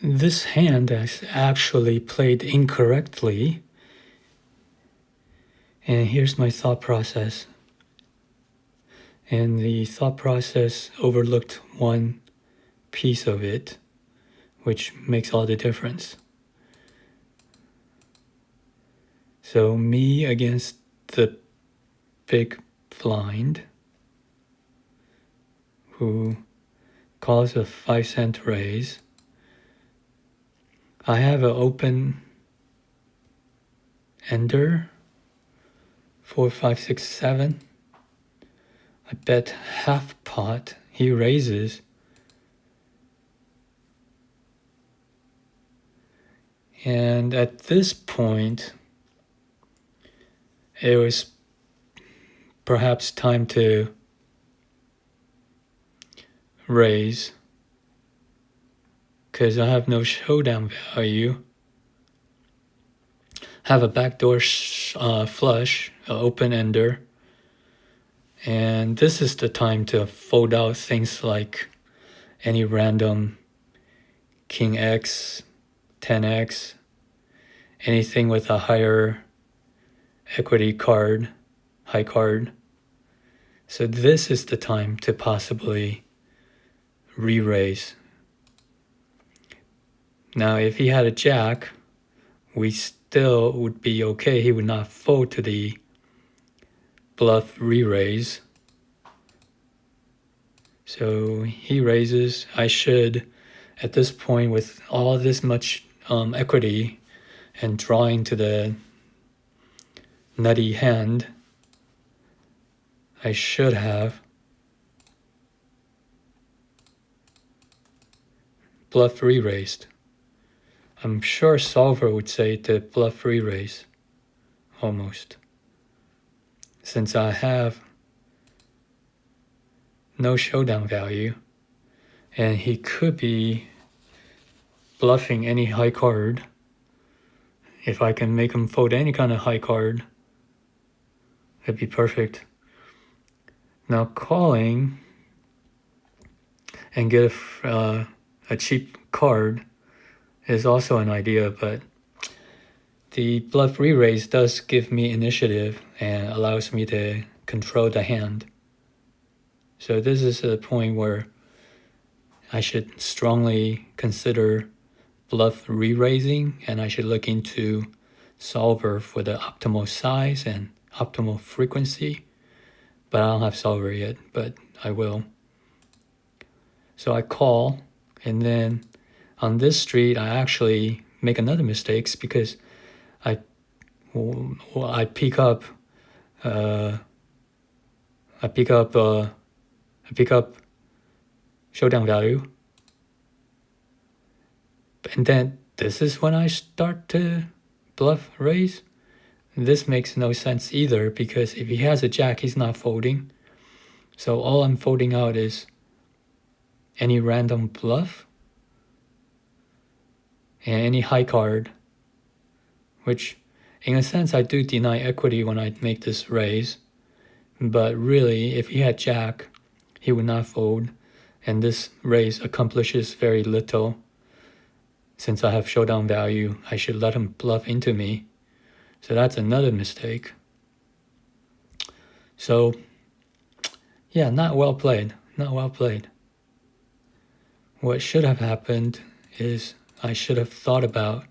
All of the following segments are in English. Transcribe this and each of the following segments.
This hand is actually played incorrectly. And here's my thought process. And the thought process overlooked one piece of it, which makes all the difference. So me against the big blind, who calls a 5-cent raise. I have an open ender, 4, 5, 6, 7. I bet half pot. He raises. And at this point, it was perhaps time to raise, because I have no showdown value. Have a backdoor flush, open ender. And this is the time to fold out things like any random King X, 10X, anything with a higher equity card, high card. So this is the time to possibly re-raise. Now, if he had a jack, we still would be okay. He would not fold to the bluff re-raise. So he raises. I should, at this point, with all this much equity and drawing to the nutty hand, I should have bluff re-raised. I'm sure solver would say to bluff re-raise, almost. Since I have no showdown value, and he could be bluffing any high card. If I can make him fold any kind of high card, that'd be perfect. Now calling and get a cheap card is also an idea, but the bluff re-raise does give me initiative and allows me to control the hand. So this is a point where I should strongly consider bluff re-raising, and I should look into solver for the optimal size and optimal frequency. But I don't have solver yet, but I will. So I call, and then on this street I actually make another mistake because I pick up showdown value, and then this is when I start to bluff raise. This makes no sense either, because if he has a jack, he's not folding. So all I'm folding out is any random bluff and any high card, which in a sense I do deny equity when I make this raise. But really, if he had jack, he would not fold, and this raise accomplishes very little. Since I have showdown value, I should let him bluff into me. So that's another mistake. So yeah, not well played. Not well played. What should have happened is I should have thought about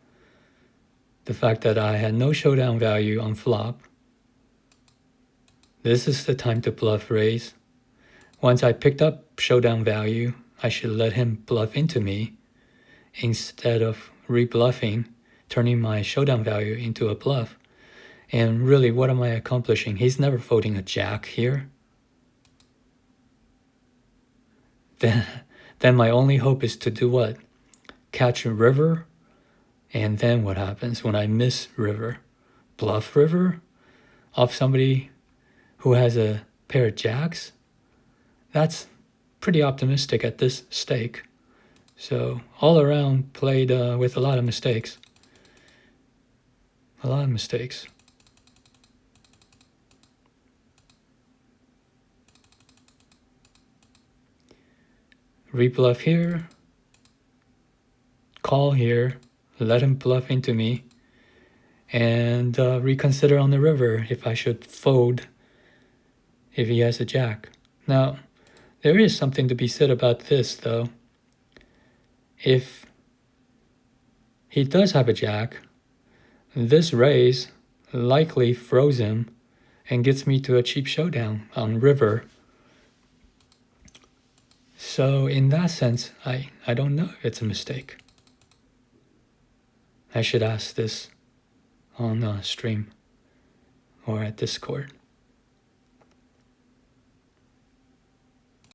the fact that I had no showdown value on flop. This is the time to bluff raise. Once I picked up showdown value, I should let him bluff into me instead of rebluffing, turning my showdown value into a bluff. And really, what am I accomplishing? He's never folding a jack here. Then my only hope is to do what? Catch a river? And then what happens when I miss river? Bluff river? Off somebody who has a pair of jacks? That's pretty optimistic at this stake. So all around played with a lot of mistakes. A lot of mistakes. Rebluff here. call here, let him bluff into me, and reconsider on the river if I should fold if he has a jack. Now, there is something to be said about this, though. If he does have a jack, this raise likely throws him and gets me to a cheap showdown on river. So in that sense, I don't know if it's a mistake. I should ask this on stream or at Discord.